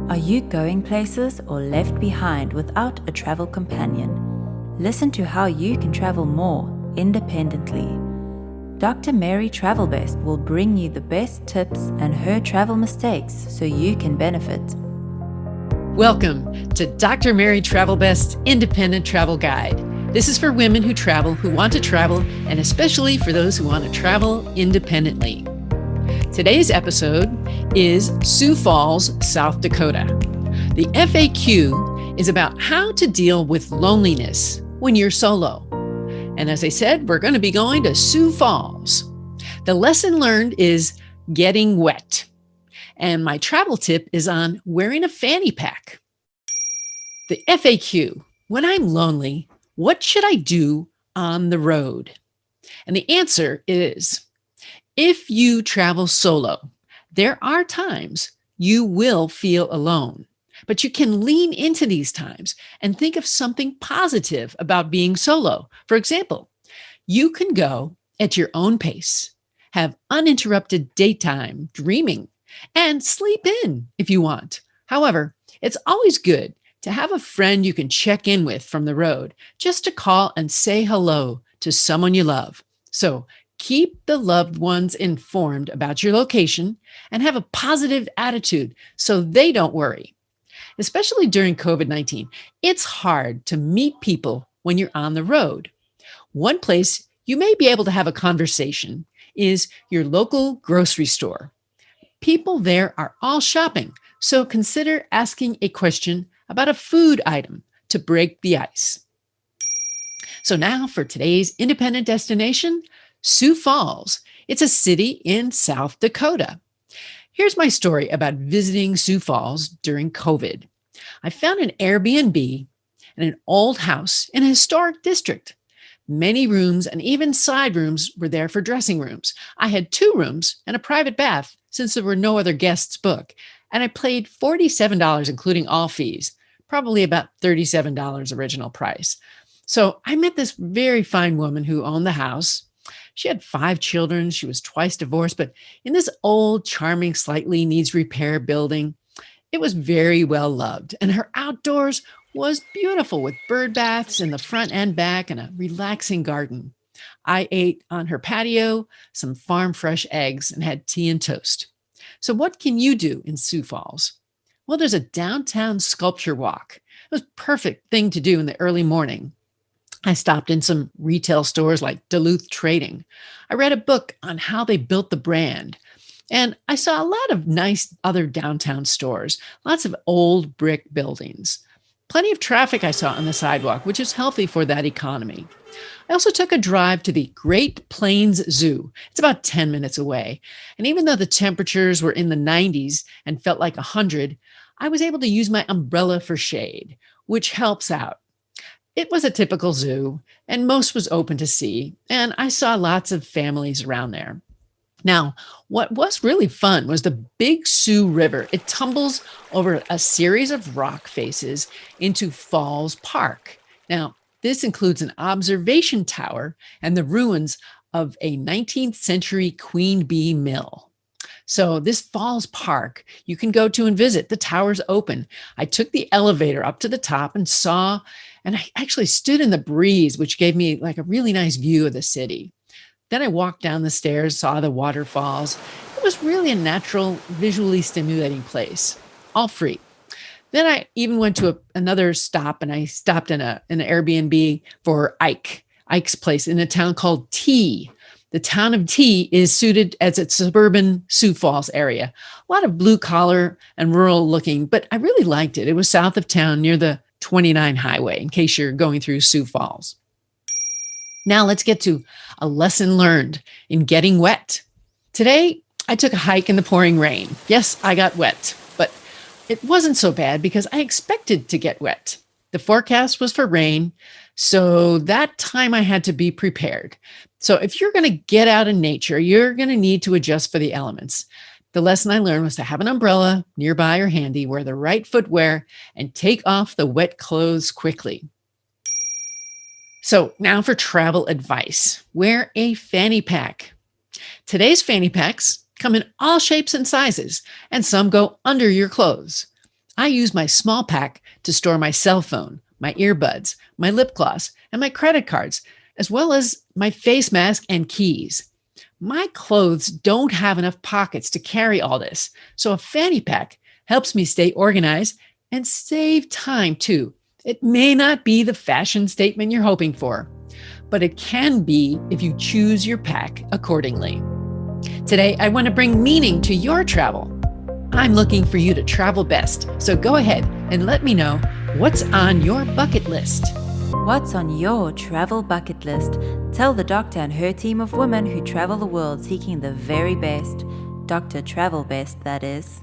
Are you going places or left behind without a travel companion? Listen to how you can travel more independently. Dr. Mary Travelbest will bring you the best tips and her travel mistakes so you can benefit. Welcome to Dr. Mary Travelbest's Independent Travel Guide. This is for women who travel, who want to travel, and especially for those who want to travel independently. Today's episode is Sioux Falls, South Dakota. The FAQ is about how to deal with loneliness when you're solo. And as I said, we're going to be going to Sioux Falls. The lesson learned is getting wet. And my travel tip is on wearing a fanny pack. The FAQ, when I'm lonely, what should I do on the road? And the answer is, if you travel solo, there are times you will feel alone, but you can lean into these times and think of something positive about being solo. For example, you can go at your own pace, have uninterrupted daytime dreaming, and sleep in if you want. However, it's always good to have a friend you can check in with from the road, just to call and say hello to someone you love. So keep the loved ones informed about your location and have a positive attitude so they don't worry. Especially during COVID-19, it's hard to meet people when you're on the road. One place you may be able to have a conversation is your local grocery store. People there are all shopping, so consider asking a question about a food item to break the ice. So now for today's independent destination, Sioux Falls. It's a city in South Dakota. Here's my story about visiting Sioux Falls during COVID. I found an Airbnb in an old house in a historic district. Many rooms and even side rooms were there for dressing rooms. I had 2 rooms and a private bath since there were no other guests booked, and I paid $47, including all fees, probably about $37 original price. So I met this very fine woman who owned the house. She had 5 children. She was twice divorced, but in this old, charming, slightly needs repair building, it was very well loved. And her outdoors was beautiful with bird baths in the front and back and a relaxing garden. I ate on her patio some farm fresh eggs and had tea and toast. So what can you do in Sioux Falls? Well, there's a downtown sculpture walk. It was a perfect thing to do in the early morning. I stopped in some retail stores like Duluth Trading. I read a book on how they built the brand. And I saw a lot of nice other downtown stores, lots of old brick buildings. Plenty of traffic I saw on the sidewalk, which is healthy for that economy. I also took a drive to the Great Plains Zoo. It's about 10 minutes away. And even though the temperatures were in the 90s and felt like 100, I was able to use my umbrella for shade, which helps out. It was a typical zoo, and most was open to see, and I saw lots of families around there. Now, what was really fun was the Big Sioux River. It tumbles over a series of rock faces into Falls Park. Now, this includes an observation tower and the ruins of a 19th century queen bee mill. So this Falls Park, you can go to and visit. The tower's open. I took the elevator up to the top and I actually stood in the breeze, which gave me like a really nice view of the city. Then I walked down the stairs, saw the waterfalls. It was really a natural, visually stimulating place, all free. Then I even went to another stop, and I stopped in an Airbnb for Ike's place in a town called T. The town of T is suited as its suburban Sioux Falls area. A lot of blue collar and rural looking, but I really liked it. It was south of town near the 29 highway, in case you're going through Sioux Falls. Now let's get to a lesson learned in getting wet. Today, I took a hike in the pouring rain. Yes, I got wet, but it wasn't so bad because I expected to get wet. The forecast was for rain, so that time I had to be prepared. So if you're going to get out in nature, you're going to need to adjust for the elements. The lesson I learned was to have an umbrella nearby or handy, wear the right footwear, and take off the wet clothes quickly. So now for travel advice. Wear a fanny pack. Today's fanny packs come in all shapes and sizes, and some go under your clothes. I use my small pack to store my cell phone, my earbuds, my lip gloss, and my credit cards, as well as my face mask and keys. My clothes don't have enough pockets to carry all this, so a fanny pack helps me stay organized and save time too. It may not be the fashion statement you're hoping for, but it can be if you choose your pack accordingly. Today, I want to bring meaning to your travel. I'm looking for you to travel best, so go ahead and let me know what's on your bucket list. What's on your travel bucket list? Tell the doctor and her team of women who travel the world seeking the very best. Dr. Travelbest, that is.